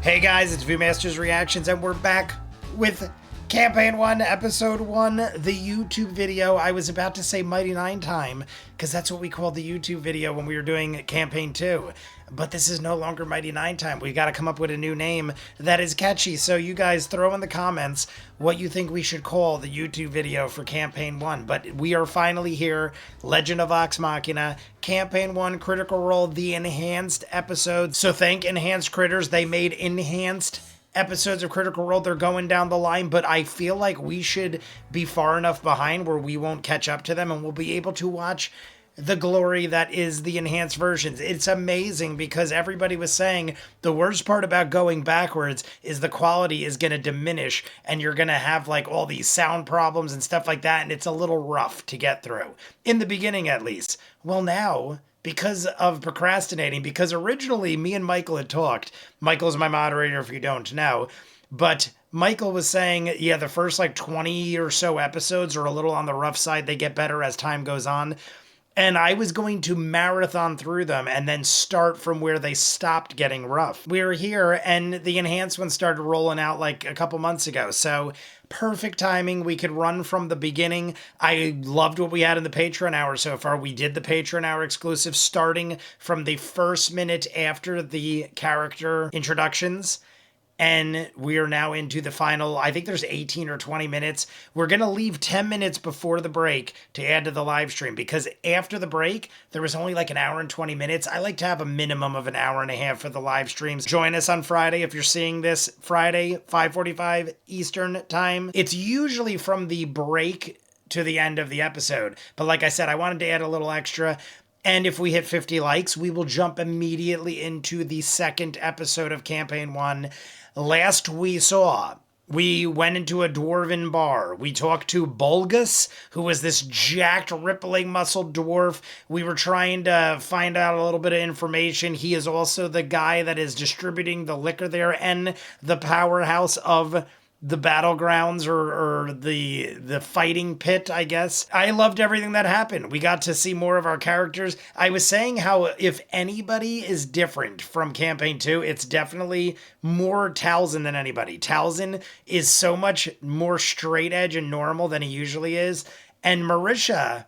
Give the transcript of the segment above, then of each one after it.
Hey guys, it's ViewMasters Reactions, and we're back with Campaign 1, Episode 1, the YouTube video. I was about to say Mighty Nein time, because that's what we called the YouTube video when we were doing Campaign 2. But this is no longer Mighty Nein time. We got to come up with a new name that is catchy. So you guys throw in the comments what you think we should call the YouTube video for Campaign 1. But we are finally here. Legend of Vox Machina, Campaign 1, Critical Role, the enhanced episodes. So thank Enhanced Critters. They made enhanced episodes of Critical Role. They're going down the line, but I feel like we should be far enough behind where we won't catch up to them and we'll be able to watch the glory that is the enhanced versions. It's amazing because everybody was saying the worst part about going backwards is the quality is going to diminish and you're going to have like all these sound problems and stuff like that, and it's a little rough to get through. In the beginning, at least. Well, now, because of procrastinating, because originally me and Michael had talked. Michael's my moderator if you don't know, but Michael was saying, yeah, the first like 20 or so episodes are a little on the rough side. They get better as time goes on. And I was going to marathon through them and then start from where they stopped getting rough. We were here and the enhanced one started rolling out like a couple months ago. So perfect timing. We could run from the beginning. I loved what we had in the Patreon hour so far. We did the Patreon hour exclusive starting from the first minute after the character introductions. And we are now into the final, I think there's 18 or 20 minutes. We're going to leave 10 minutes before the break to add to the live stream because after the break, there was only like an hour and 20 minutes. I like to have a minimum of an hour and a half for the live streams. Join us on Friday if you're seeing this Friday, 5:45 Eastern time. It's usually from the break to the end of the episode. But like I said, I wanted to add a little extra. And if we hit 50 likes, we will jump immediately into the second episode of Campaign 1. Last we saw, we went into a dwarven bar. We talked to Bulgus, who was this jacked, rippling, muscled dwarf. We were trying to find out a little bit of information. He is also the guy that is distributing the liquor there and the powerhouse of the battlegrounds or the fighting pit, I guess. I loved everything that happened. We got to see more of our characters. I was saying how if anybody is different from Campaign 2, it's definitely more Tal'dorei than anybody. Tal'dorei is so much more straight edge and normal than he usually is. And Marisha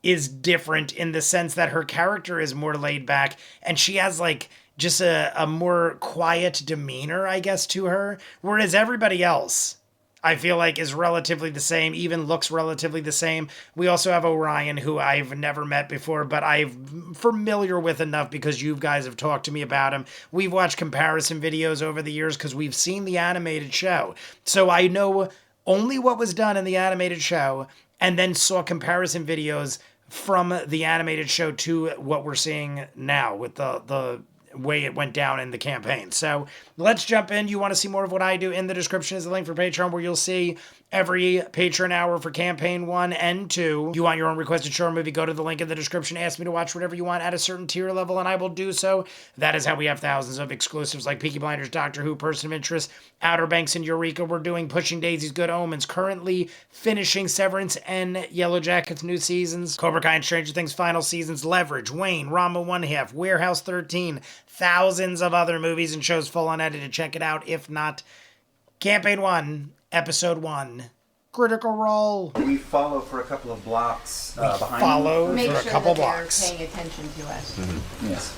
is different in the sense that her character is more laid back and she has like just a more quiet demeanor, I guess, to her. Whereas everybody else, I feel like, is relatively the same, even looks relatively the same. We also have Orion, who I've never met before, but I'm familiar with enough because you guys have talked to me about him. We've watched comparison videos over the years because we've seen the animated show. So I know only what was done in the animated show and then saw comparison videos from the animated show to what we're seeing now with the way it went down in the campaign. So let's jump in. You want to see more of what I do? In the description is the link for Patreon where you'll see every Patreon hour for Campaign 1 and 2. You want your own requested short movie, go to the link in the description. Ask me to watch whatever you want at a certain tier level, and I will do so. That is how we have thousands of exclusives like Peaky Blinders, Doctor Who, Person of Interest, Outer Banks, and Eureka. We're doing Pushing Daisies, Good Omens, currently finishing Severance and Yellow Jackets new seasons, Cobra Kai and Stranger Things final seasons, Leverage, Wayne, Rama 1/2, Warehouse 13, thousands of other movies and shows full unedited. Check it out. If not, Campaign 1, Episode 1, Critical Role. We follow for a couple of blocks behind. Follow Make for sure a couple that blocks. they're paying attention to us. Yes.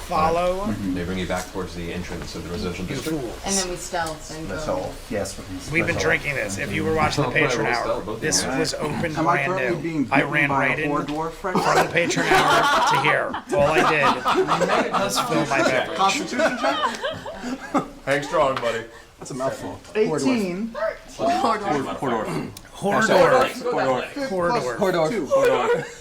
Follow. They bring you back towards the entrance of the residential You district. fools. And then we stealth and That's go. all. Yes. We've been drinking this. If you were watching the Patreon hour, this was open Am I brand currently being new. I bitten ran by right a in whore dwarf from friend? the Patreon hour to here. All I did was fill my beverage. Constitution check? Hang strong, buddy. That's a mouthful. 18. Hordor. Hordor.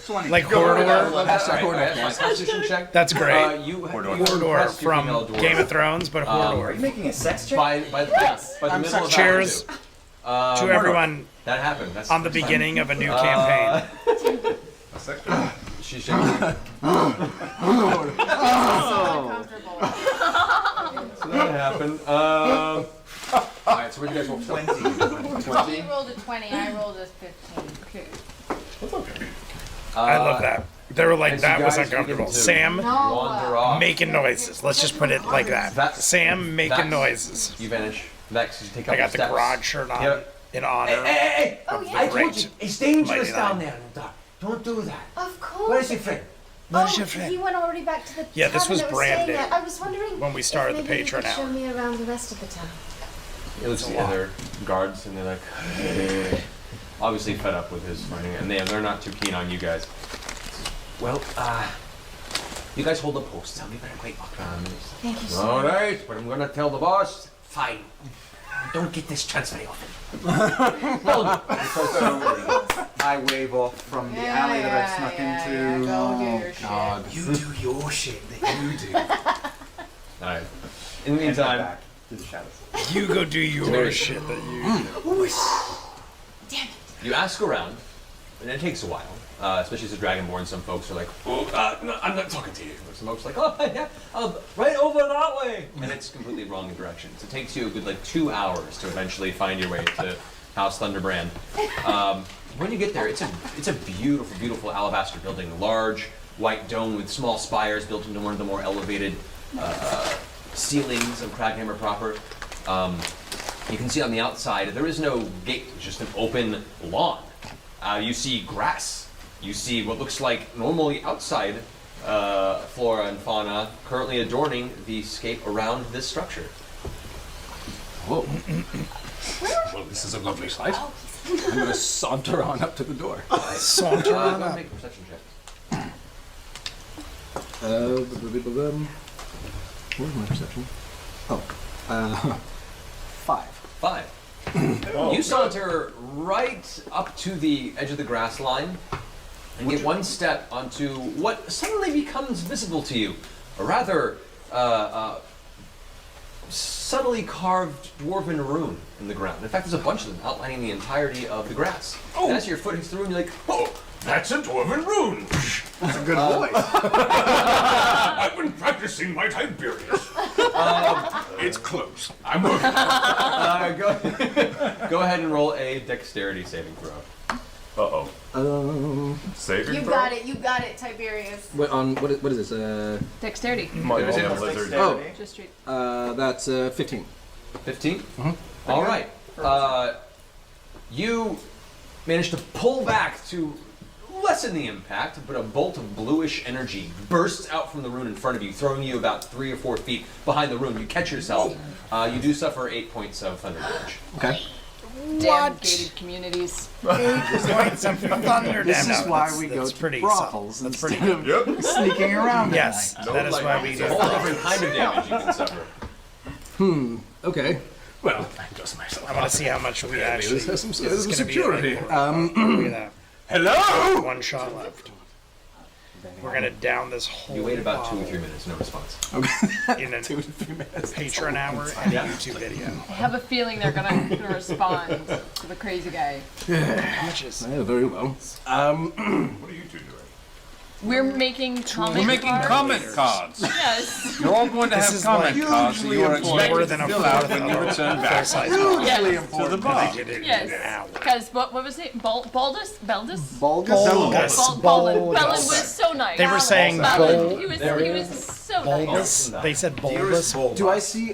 20. Like Hordor. My constitution check. That's great. Hordor from Game of Thrones, but Are you Hordor. making a sex check? By the middle of Cheers Act to everyone That happened. That's on the beginning of a new campaign. She's shaking. So that happened. Alright, so where'd you guys roll? 20. You rolled a 20, I rolled a 15. Okay. I love that. They were like, And so that was guys begin uncomfortable. to Sam wander off. making noises. Let's just put it like that. Vex- Sam making Vex, noises. You vanish. Vex, you take a I couple got the steps. garage shirt on Yep. in honor. Hey! Oh, yeah. I told Great. you, it's dangerous Mighty down Nine. there in the dark. Don't do that. Of course. Where's your friend? Where's your friend? He went already back to the Yeah, this tavern was that brand staying new at. I was wondering when we started if the maybe you Patreon could show hour. me around the rest of the town. It looks at the other guards, and they're like, obviously fed up with his running, and they're not too keen on you guys. Well, you guys hold the post. I'll be very quick. Thank you so All much. right, but I'm gonna tell the boss. Fine. Don't get this chance very often. I wave off from the alley that I've snuck into. Go do your God. You do your shit that you do. All right. In the And meantime, back to the shadows. You go do your very- shit that you you ask around, and it takes a while. Especially as a dragonborn, some folks are like, oh, no, I'm not talking to you. Or some folks are like, oh, yeah, right over that way. And it's completely wrong directions. It takes you a good, 2 hours to eventually find your way to House Thunderbrand. When you get there, it's a beautiful, beautiful alabaster building. A large white dome with small spires built into one of the more elevated ceilings of Kraghammer proper. You can see on the outside, there is no gate, it's just an open lawn. You see grass. You see what looks like normally outside flora and fauna currently adorning the scape around this structure. Whoa. Well, this is a lovely sight. I'm going to saunter on up to the door. saunter Go on ahead and up. make a perception check. Where's my perception? Oh, 5. 5. You saunter right up to the edge of the grass line and get one step onto what suddenly becomes visible to you. A rather subtly carved dwarven rune in the ground. In fact, there's a bunch of them outlining the entirety of the grass. And as your foot hits the rune, you're like, oh, that's a dwarven rune! That's a good voice. I've been practicing my Tiberius. It's close. I'm working. Go ahead and roll a dexterity saving throw. Uh-oh. Saving You throw? got it, Tiberius. What is this? Dexterity. My There's damn it. lizard. Oh. Just straight. That's 15. 15? All right. You manage to pull back to lessen the impact, but a bolt of bluish energy bursts out from the rune in front of you, throwing you about 3 or 4 feet behind the rune. You catch yourself. You do suffer 8 points of thunder damage. Okay. Damn gated communities. 8 points of thunder This damage. is why we go That's to pretty brothels solid. That's instead pretty of Yep. sneaking around. Yes, that is why we It's do a whole different it. kind of damage you can suffer. Okay. Well, I'm just myself. I want to see how much we actually. This has some this is gonna be security. like, look at that. Hello? 1 shot left. We're gonna down this whole. You wait about 2 or bottle 3 minutes, no response. in a 2 to 3 minutes. Patreon hour and a YouTube video. I have a feeling they're gonna respond to the crazy guy. How much is? Yeah, very well. What are you two doing? We're making comment We're making cards. comment cards. Yes. You're all going to This have is comment like cards that you are more expected than to a fill out fourth when you of return a back full-size to Yes. the bar. Yes. Because what was it? Baldus? Beldus? Bulgus? Bulgus. Balin Bulgus. was so nice. They were saying Balin. bul- He was so nice. bulbous. They said bulbous. Do I see,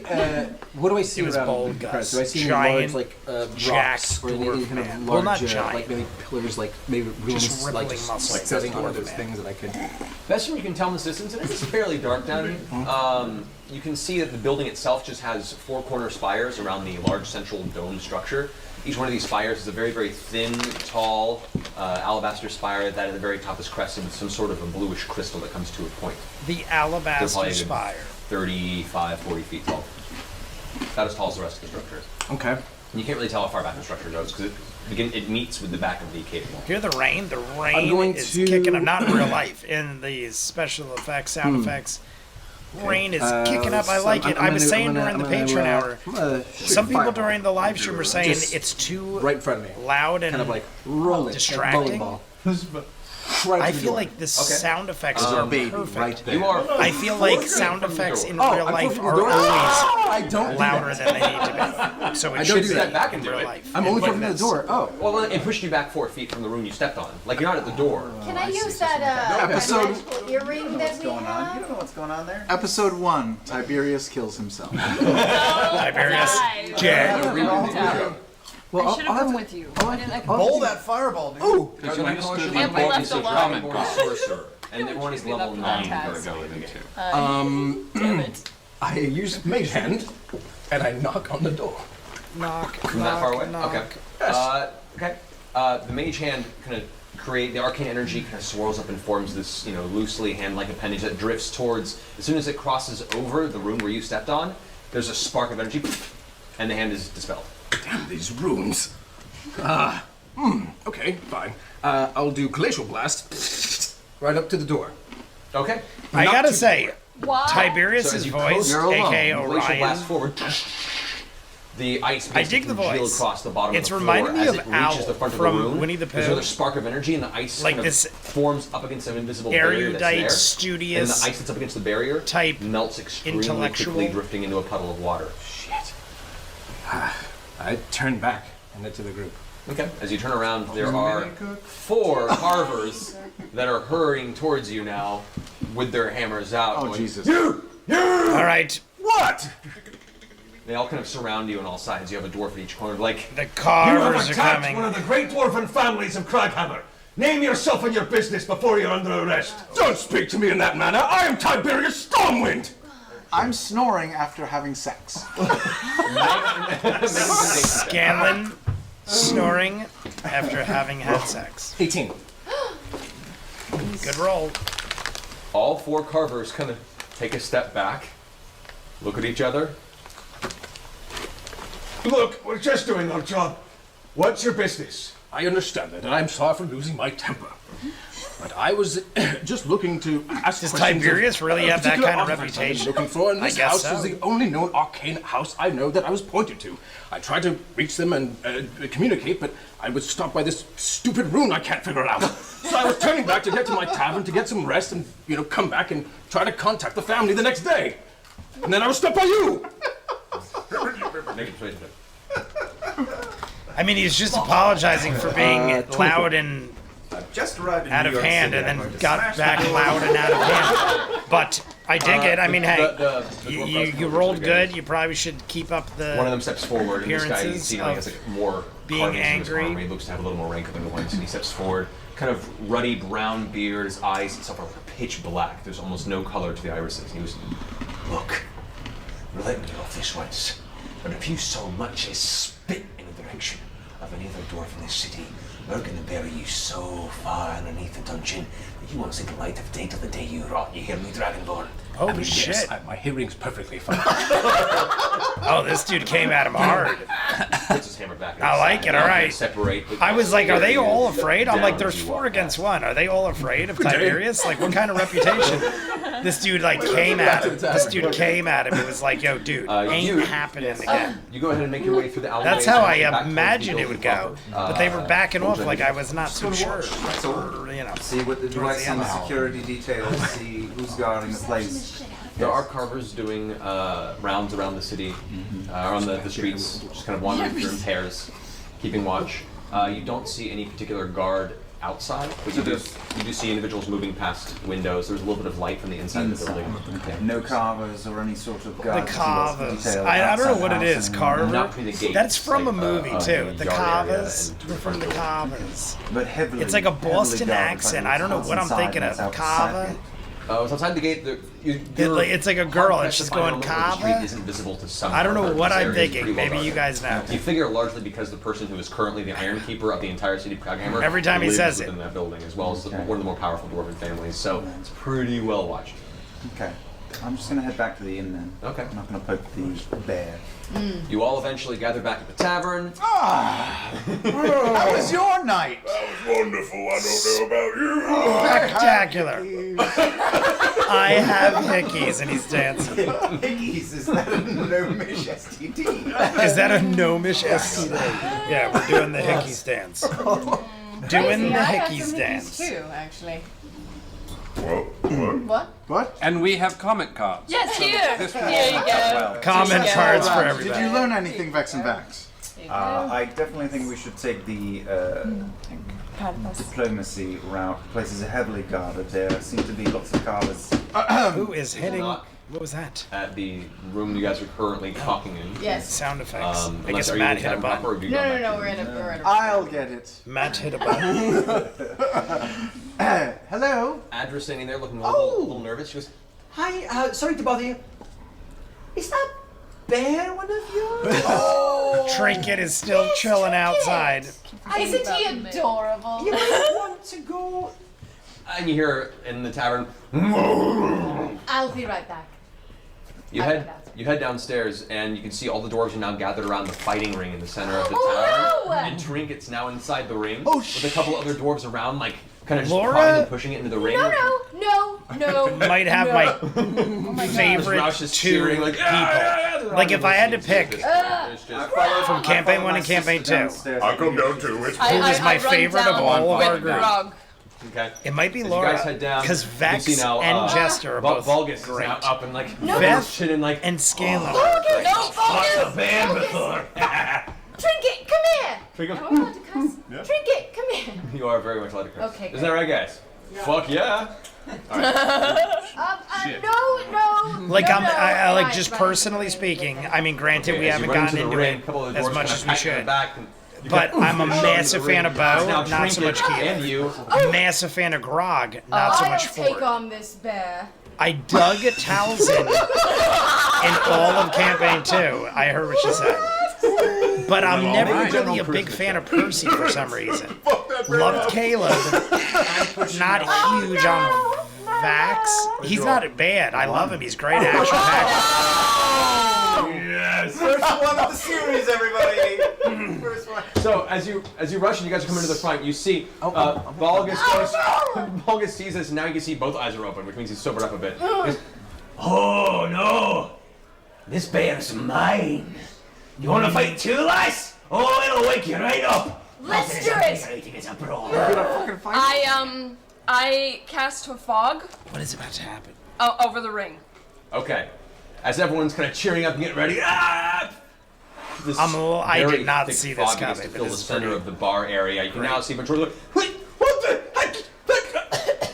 what do I see It was around bold, the Gus. crest? Do I see any Giant, large, jacked rocks or any dwarf kind of man. large, Well, not giant. maybe pillars, maybe ruins, rippling muscles. setting Dwarf on those man. things that I could... Best from you can tell in this distance, and it's fairly dark down here. You can see that the building itself just has 4 corner spires around the large central dome structure. Each one of these spires is a very, very thin, tall alabaster spire that at the very top is crested with some sort of a bluish crystal that comes to a point. The They're alabaster probably a good spire. 35, 40 feet tall. About as tall as the rest of the structure is. Okay. And you can't really tell how far back the structure goes because it meets with the back of the cave wall. Hear the rain? The I'm rain going is to- kicking up. Not in real life. In these special effects, sound effects. Rain is kicking up. I like it. I was saying during the Patreon hour. Some people during the live stream were saying Just it's too right in front of me. loud and Kind of like rolling. distracting. Like a bowling ball. Right I to the feel door. like the sound effects are perfect. right there. You are. I feel like sound effects in Oh, real I'm life flipping the are door. always I don't do louder that. than they need to be. So it I should don't be do that. Back and in do real it. life. I'm only Like from the this. door. Oh. Well, it pushed you back 4 feet from the room you stepped on. Like you're not at the door. Can I use that Episode- magical earring that we Going on? You have? don't know what's going on there? Episode 1. Tiberius kills himself. Tiberius. Died. Jet. Well, I should have come with you. Why didn't I come? Bowl that fireball, dude. Ooh! Because you understood Can't be left alone. sorcerer, and everyone is Should be left level alone. 9 Task. going into. Damn it. I use Mage Hand, and I knock on the door. Knock. From that far away? knock. Okay. Okay. The mage hand kind of the arcane energy kind of swirls up and forms this, loosely hand-like appendage that drifts towards, as soon as it crosses over the room where you stepped on, there's a spark of energy, and the hand is dispelled. Damn these runes. Okay, fine. I'll do Glacial Blast right up to the door. Okay. I Not gotta too- say, Why? Tiberius's as you voice, close- You're alone. aka Glacial Orion, blast forward. The ice begins dig to the congeal voice. across the bottom It's of the floor reminding me as of it reaches Owl the front of from the room. Winnie the There's Pooh. another spark of energy, and the ice Like kind this of forms up against an invisible barrier that's erudite, there. studious, and the ice that's up against the barrier type melts extremely intellectual. quickly, drifting into a puddle of water. Shit. I turn back and into the group. Okay. As you turn around, there are 4 carvers that are hurrying towards you now with their hammers out. Oh, going, Jesus. All right, What? They all kind of surround you on all sides. You have a dwarf at each corner. Like, the carvers are coming. one of the great dwarven families of Kraghammer. Name yourself and your business before you're under arrest. Don't speak to me in that manner. I am Tiberius Stormwind. I'm snoring after having sex. Scanlan snoring after having had sex. 18. Good roll. all 4 carvers kind of take a step back, look at each other. Look, we're just doing our job. What's your business? I understand that, and I'm sorry for losing my temper. But I was just looking to ask Does questions Tiberius of really a have that particular kind of artifact I've been reputation? looking for, and I this guess house so. is the only known arcane house I know that I was pointed to. I tried to reach them and communicate, but I was stopped by this stupid rune I can't figure out. So I was turning back to get to my tavern to get some rest and, come back and try to contact the family the next day. And then I was stopped by you! Make a persuasion check. I mean, he's just apologizing for being loud and Just arrived in out New of York hand, City. and I'm going then to got smash back the door. loud and out of hand. But I dig it. I mean, hey, The dwarf you crossbow rolled is good. You probably should keep up the. One of them steps forward, and this guy, you appearances see, like, has of like more being carvings in his angry. armor. He looks to have a little more rank than the ones, and he steps forward. Kind of ruddy brown beard, his eyes and stuff are pitch black. There's almost no color to the irises. He was, Look, let me off this once, but if you so much as spit in the direction of any other dwarf in this city, we're gonna bury you so far underneath the dungeon that you won't see the light of day till the day you rot. You hear me, Dragonborn? Holy shit! Yes, my hearing's perfectly fine. Oh, this dude came at him hard. puts his hammer back. in I his like side. it, They all kind right. of Separate. But I was like, are they all afraid? I'm like, down there's as you 4 walk against past. 1. Are they all afraid of Tiberius? Like, what kind of reputation? This dude like came at him. This dude came at him. It was like, yo, dude, ain't you- happening again. You go ahead and make your way through the alleyway. That's how I back towards the imagined it would go. building proper. But they were backing off like I was not So so sure. So, You know. see what the Towards the some end. security details, see who's guarding the place. There are carvers doing rounds around the city, around the streets, just kind of wandering through in pairs, keeping watch. You don't see any particular guard outside, but you do see individuals moving past windows. There's a little bit of light from the inside of the building. Yeah. No carvers or any sort of The guards. Kavas. I don't know what it is. Carver. Not between the gates. That's from a like, movie too. The yard area Kavas. and They're from the Kavas. But heavily. It's like a Boston heavily guarded by accent. the I don't know house what I'm inside thinking and of. it's Kava. outside. It's outside the gate. It's like a girl and she's going, The Kava? street isn't visible to some. I don't know carvers. what This I'm area is thinking. pretty well Maybe you guarded. guys know. You figure largely because the person who is currently the Iron Keeper of the entire city of Kraghammer Every time he lives says it. within that building, as well as Okay. one of the more powerful dwarven families. So it's pretty well watched. Okay. I'm just gonna head back to the inn then. Okay. I'm not gonna poke the bear. You all eventually gather back at the tavern. How was your night? Wonderful, I don't know about you. Spectacular. I have hickeys and he's dancing. Hickeys, is that a gnomish STD? Is that a gnomish STD? Yeah, we're doing the hickeys dance. Doing the I got hickeys some dance. too, actually. What? What? And we have comment cards. Yes, here. This Here you go. Comment cards for Did everybody. you learn anything, Vex and Vax? I definitely think we should take the diplomacy route. Places are heavily guarded. There seem to be lots of guards. Who is hitting? knock. What was that? At the room you guys are currently talking in. Yes. Sound effects. I Unless, guess are you Matt in hit a Tavern proper, button. or have you gone No, back to we're in a I'll get it. Matt hit a button. Hello? Adra's standing there looking a Oh. little nervous. She goes, Hi, sorry to bother you. Is that bear one of yours? Trinket is still chilling outside. Isn't he adorable? You might want to go. and you hear in the tavern, I'll be right back. you I'll head go downstairs. you head downstairs and you can see all the dwarves are now gathered around the fighting ring in the center of the Oh, tavern. no! And Trinket's now inside the ring Oh, with a couple other dwarves around, like kind of just Laura? prodding and pushing it into the ring. No. Might have my There's favorite Roush is two cheering, like, people. "Ah!" Like if I had to pick It's just- from campaign 1 and campaign 2, I'll come down too. It's who is my favorite of all of our group? Okay. It might be As Laura, you guys head down, because you can Vex see now, and Jester are both Vulgus is great. now up and like Beth shit and like and Scanlan. Trinket, come here. Trinket. Am I allowed to cuss? Trinket, come here. You are very much allowed to curse. Okay, Isn't that right, guys? Fuck yeah. No. Like no, I like right, just right, personally right. speaking. I mean, granted, we As you haven't run gotten into the into ring, it a couple of the as dwarves much kind as of we pat you on the should. back and you But go, I'm a "Oof," into massive the fan ring. of Bo, Now not so much Trinket Keith. and you. Massive fan of Grog, not so I'll much take Ford. on this bear. I dug Tal'dorei in all of campaign 2. I heard what she said. But I'm never really a big fan of Percy for some reason. Loved Caleb. Not huge on Vax. He's not bad. I love him. He's great action packed. Yes! First one of the series, everybody! First one. So as you rush and you guys are coming to the front, you see Vulgus goes. Vulgus sees this, and now you can see both eyes are open, which means he's sobered up a bit. He goes, Oh no! This bear's mine. You want to fight too, lass? Oh, it'll wake you right up. Let's do it. It's a brawl. I cast a fog What is about to happen? over the ring. okay. As everyone's kind of cheering up and getting ready, this I did very not thick see this fog begins coming, to but fill this the is center pretty of the bar area. You can now see majority like, wait, what the heck?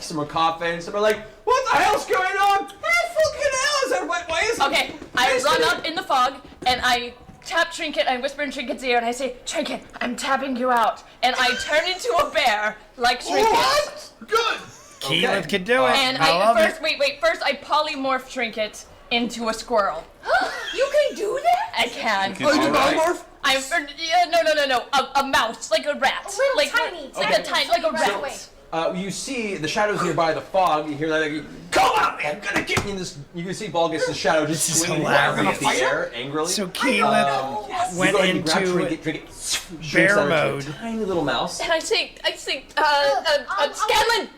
Some are coughing, some are like, what the hell's going on? What the fucking hell is that? Why is it? Okay, I run up in the fog and I tap Trinket. I whisper in Trinket's ear and I say, "Trinket, I'm tapping you out." And I turn into a bear like Trinket. What? Good. Keyleth can do it. And I love first, it. first I polymorph Trinket into a squirrel. You can do that? I can. Oh, you can polymorph? No. A mouse, like a rat. A little like, tiny, like a rat. rat. You see the shadows nearby, the fog. You hear that, like, come on, man, I'm gonna get you. This, you can see Vulgus' shadow just This is swinging hilarious. in the air angrily. So Keyleth You went go ahead and grab into Trinket, bear shrinks down into a mode. tiny little mouse. And I say,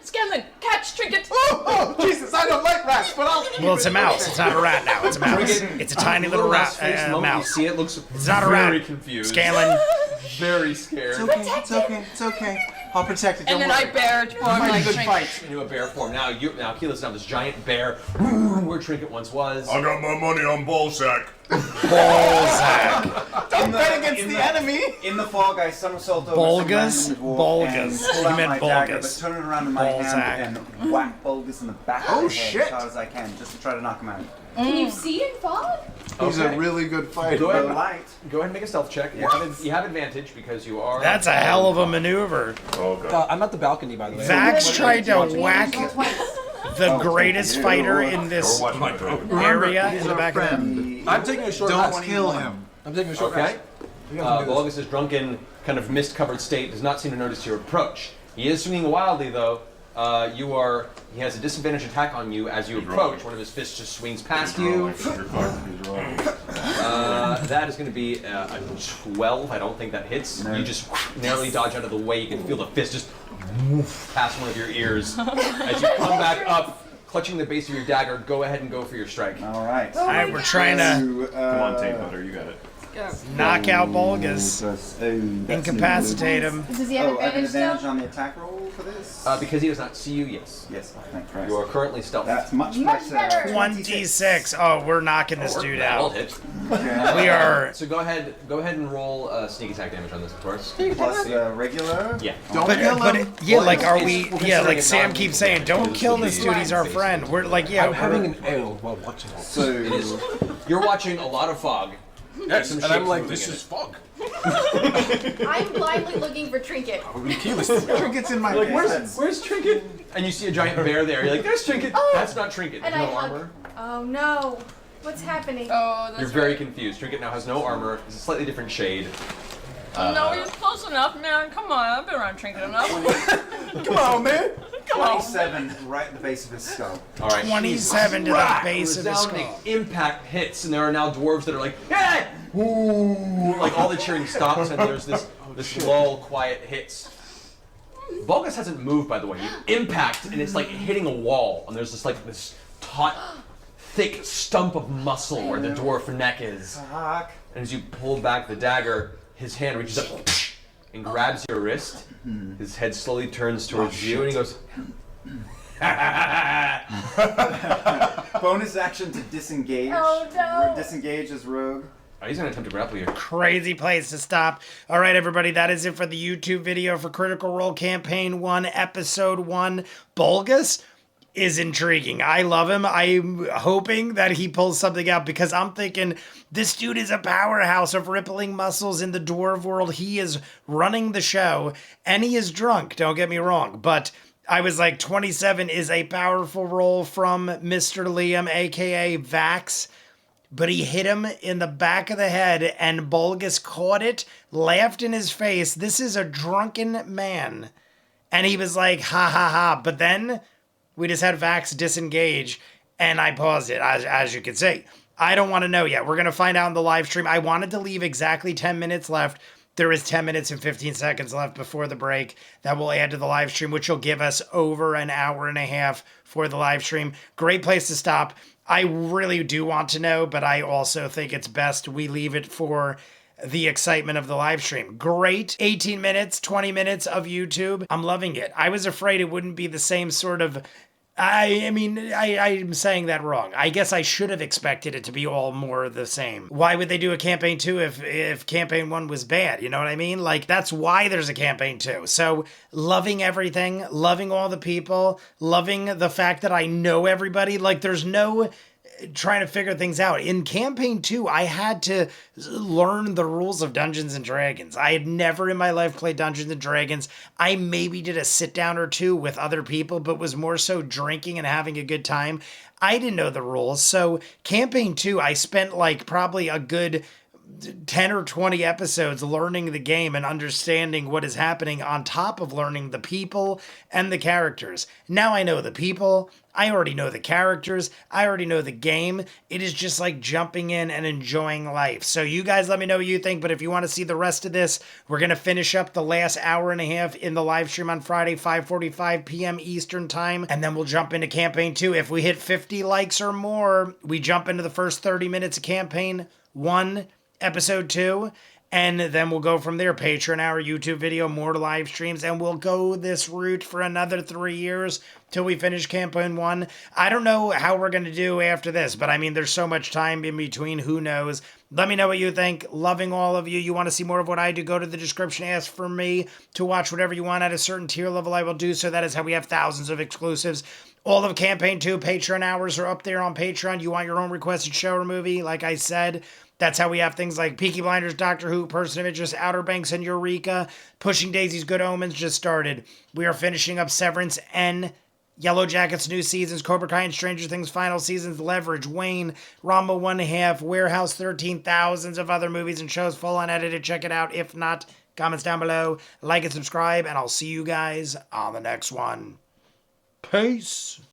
Scanlan, catch Trinket. Oh, Jesus, I don't like rats, but I'll... Well, it's a mouse. It's not a rat now. It's a mouse. It's a tiny little rat. face moment, you Mouse. see it looks It's not a very rat. confused. Scanlan. Very scared. It's okay. I'll protect it. And then I bear form Mighty like good Trinket. fight. Into a bear form. Now Keyleth's now this giant bear where Trinket once was. I got my money on Ballsack. Ballsack. Don't bet against the enemy. In the fog, I somersault over Bulgus? some random dwarf and Bulgus. pull He out meant my dagger, Bulgus. but turn it around in my hand and whack Bulgus in the back of the head shit. as hard as I can, just to try to knock him out. Can you see in fog? He's a really good fighter. Go ahead. The light. Go ahead and make a stealth check. You have advantage because you are. That's a hell of a maneuver. Okay. I'm at the balcony, by the way. Vax tried to whack Twice. the greatest fighter in this Watch my phone. area He's in the our back of the friend. I'm taking a short Don't rest. kill him. I'm taking a short Okay. rest. You guys can do this. Vulgus' drunken, kind of mist-covered state does not seem to notice your approach. He is swinging wildly, though. He has a disadvantage attack on you as you approach. One of his fists just swings past you. That is going to be a 12. I don't think that hits. No. You just narrowly dodge out of the way. You can feel the fist just woof past one of your ears. As you come back up, clutching the base of your dagger, go ahead and go for your strike. All right. Alright, we're trying to. Come on, Tape Butter, you got it. Knock out Bulgus. Incapacitate him. Does he have Oh, I have an advantage advantage still? on the attack roll for this? Because he does not see you, yes. Yes, oh, thank Christ. You are currently stealth. That's much Much better. 1d6. Oh, we're knocking this dude That'll out. hit. Okay. We are. So go ahead and roll sneak attack damage on this, of course. Plus regular. Yeah. Don't But, kill but him. yeah, Well, like, are it's- we? we're Yeah, considering like it Sam not keeps saying, don't because kill of this the dude. He's our face. friend. We're like, yeah, I'm having we're, an ale while watching it. So You're watching a lot of fog. Yes, Some and I'm shapes like, moving this in is it. fog. I'm blindly looking for Trinket. We're gonna kill this thing. Trinket's in my Like, pants. where's Trinket? And you see a giant bear there. You're like, there's Trinket. That's not Trinket. There's And I no hug. armor. Oh no. What's happening? Oh, that's You're very confused. Trinket now has no armor. It's a slightly different shade. No, he's close enough, man. Come on, I've been around Trinket enough. Come on, man. 27 right at the base of his skull. All right. 27 to the base of his Resounding skull. impact hits, and there are now dwarves that are like, hey! Ooh! Like all the cheering stops, and there's this lull, quiet hits. Vulgus hasn't moved, by the way. You impact, and it's like hitting a wall, and there's this taut, thick stump of muscle where the dwarf neck is. Fuck. And as you pull back the dagger, his hand reaches up and grabs your wrist. His head slowly turns towards you, and he goes, Bonus action to disengage. Oh, no. Disengage as rogue. oh, he's going to attempt to grapple you. Crazy place to stop. All right, everybody, that is it for the YouTube video for Critical Role Campaign 1, Episode 1. Bulgus is intriguing. I love him. I'm hoping that he pulls something out because I'm thinking this dude is a powerhouse of rippling muscles in the dwarf world. He is running the show, and he is drunk, don't get me wrong, but I was like, 27 is a powerful roll from Mr. Liam, aka Vax. But he hit him in the back of the head, and Bulgus caught it, laughed in his face. This is a drunken man. And he was like, ha ha ha. But then we just had Vax disengage, and I paused it, as you can see. I don't want to know yet. We're going to find out in the live stream. I wanted to leave exactly 10 minutes left. There is 10 minutes and 15 seconds left before the break that will add to the live stream, which will give us over an hour and a half for the live stream. Great place to stop. I really do want to know, but I also think it's best we leave it for the excitement of the live stream. Great 18 minutes, 20 minutes of YouTube. I'm loving it. I was afraid it wouldn't be the same sort of... I'm saying that wrong. I guess I should have expected it to be all more the same. Why would they do a campaign 2 if campaign 1 was bad? You know what I mean? Like, that's why there's a campaign 2. So, loving everything, loving all the people, loving the fact that I know everybody. Like, there's no trying to figure things out. In campaign 2, I had to learn the rules of Dungeons and Dragons. I had never in my life played Dungeons and Dragons. I maybe did a sit down or two with other people, but was more so drinking and having a good time. I didn't know the rules. So campaign 2, I spent like probably a good 10 or 20 episodes learning the game and understanding what is happening on top of learning the people and the characters. Now I know the people. I already know the characters. I already know the game. It is just like jumping in and enjoying life. So you guys let me know what you think, but if you want to see the rest of this, we're going to finish up the last hour and a half in the live stream on Friday, 5:45 p.m. Eastern time, and then we'll jump into campaign 2. If we hit 50 likes or more, we jump into the first 30 minutes of campaign 1, episode 2, and then we'll go from there. Patreon hour, YouTube video, more live streams, and we'll go this route for another 3 years till we finish campaign 1. I don't know how we're going to do after this, but I mean, there's so much time in between, who knows. Let me know what you think. Loving all of you. You want to see more of what I do, go to the description, ask for me to watch whatever you want at a certain tier level. I will do so. That is how we have thousands of exclusives. All of campaign 2 Patreon hours are up there on Patreon. You want your own requested show or movie, like I said. That's how we have things like Peaky Blinders, Doctor Who, Person of Interest, Outer Banks, and Eureka. Pushing Daisies, Good Omens just started. We are finishing up Severance and Yellow Jackets, new seasons, Cobra Kai and Stranger Things final seasons, Leverage, Wayne, Rama 1/2, Warehouse 13, thousands of other movies and shows, full unedited. Check it out. If not, comments down below, like and subscribe, and I'll see you guys on the next one. Peace.